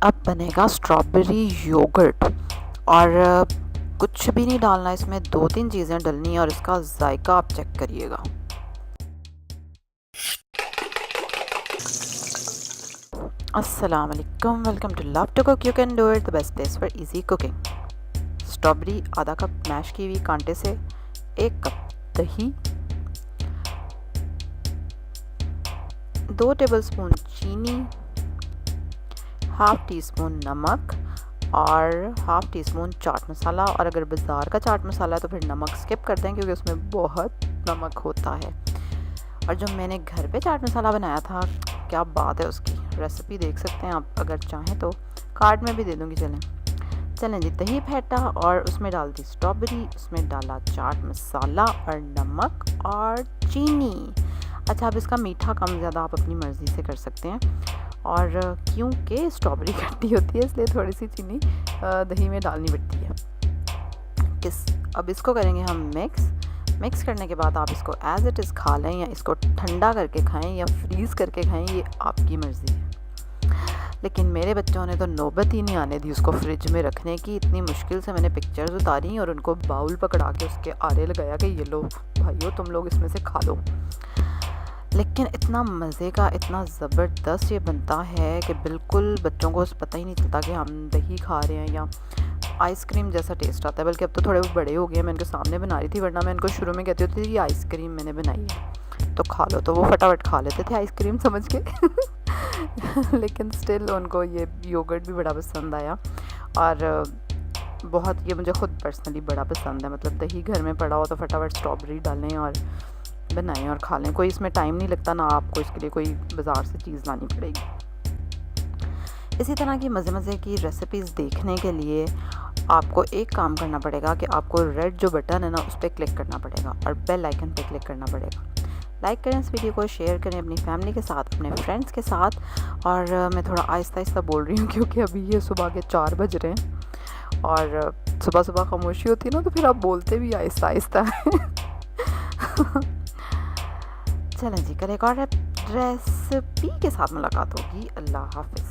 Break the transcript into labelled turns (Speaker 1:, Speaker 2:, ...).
Speaker 1: अब बनेगा strawberry yogurt. और कुछ भी नहीं डालना इसमें, 2-3 चीज़ें डलनी है और इसका जायका आप चेक करिएगा। अस्सलाम वालेकुम, welcome to love to cook, you can do it, the best place for easy cooking. Strawberry आधा कप मैश की हुई कांटे से, 1 कप दही, 2 टेबलस्पून चीनी, हाफ़ टी स्पून नमक और half tea spoon chaat masala. और अगर बाज़ार का चाट मसाला है तो फिर नमक स्किप कर दें क्योंकि उसमें बहुत नमक होता है। और जो मैंने घर पे चाट मसाला बनाया था, क्या बात है, उसकी रेसिपी देख सकते हैं आप, अगर चाहें तो कार्ड में भी दे दूँगी। चलें जी, दही फेंटा और उसमें डाल दी स्ट्रॉबेरी, उसमें डाला चाट मसाला और नमक और चीनी। अच्छा, अब इसका मीठा कम ज़्यादा आप अपनी मर्ज़ी से कर सकते हैं। और क्योंकि स्ट्रॉबेरी खट्टी होती है इसलिए थोड़ी सी चीनी दही में डालनी पड़ती है। अब इसको करेंगे हम मिक्स करने के बाद आप इसको एज़ इट इज़ खा लें या इसको ठंडा करके खाएं या फ्रीज़ करके खाएं, ये आपकी मर्ज़ी है। लेकिन मेरे बच्चों ने तो नौबत ही नहीं आने दी उसको फ्रिज में रखने की। इतनी मुश्किल से मैंने पिक्चर्स उतारी और उनको बाउल पकड़ा के उसके आरे लगाया कि ये लो भाइयों, तुम लोग इसमें से खा लो। लेकिन इतना मज़े का, इतना ज़बरदस्त ये बनता है कि बिल्कुल बच्चों को पता ही नहीं चलता कि हम दही खा रहे हैं या आइसक्रीम जैसा टेस्ट आता है। बल्कि अब तो थोड़े बड़े हो गए, मैं इनके सामने बना रही थी, वरना मैं इनको शुरू में कहती होती थी कि आइसक्रीम मैंने बनाई है तो खा लो, तो वो फटाफट खा लेते थे आइसक्रीम समझ के। लेकिन स्टिल उनको ये योगर्ट भी बड़ा पसंद आया और बहुत, ये मुझे ख़ुद पर्सनली बड़ा पसंद है। मतलब दही घर में पड़ा हो तो फटाफट स्ट्रॉबेरी डालें और बनाएं और खा लें। कोई इसमें टाइम नहीं लगता, ना आपको इसके लिए कोई बाज़ार से चीज़ लानी पड़ेगी। इसी तरह की मज़े की रेसिपीज़ देखने के लिए आपको एक काम करना पड़ेगा कि आपको रेड जो बटन है ना, उस पर क्लिक करना पड़ेगा और बेल आइकन पे क्लिक करना पड़ेगा। लाइक करें इस वीडियो को, शेयर करें अपनी फैमिली के साथ, अपने फ्रेंड्स के साथ। और मैं थोड़ा आहिस्ता बोल रही हूँ क्योंकि अभी ये सुबह के 4 बज रहे हैं और सुबह खामोशी होती है ना, तो फिर आप बोलते भी आहिस्ता है। चलें जी, कल एक और रेसिपी के साथ मुलाकात होगी। अल्लाह हाफ़िज़।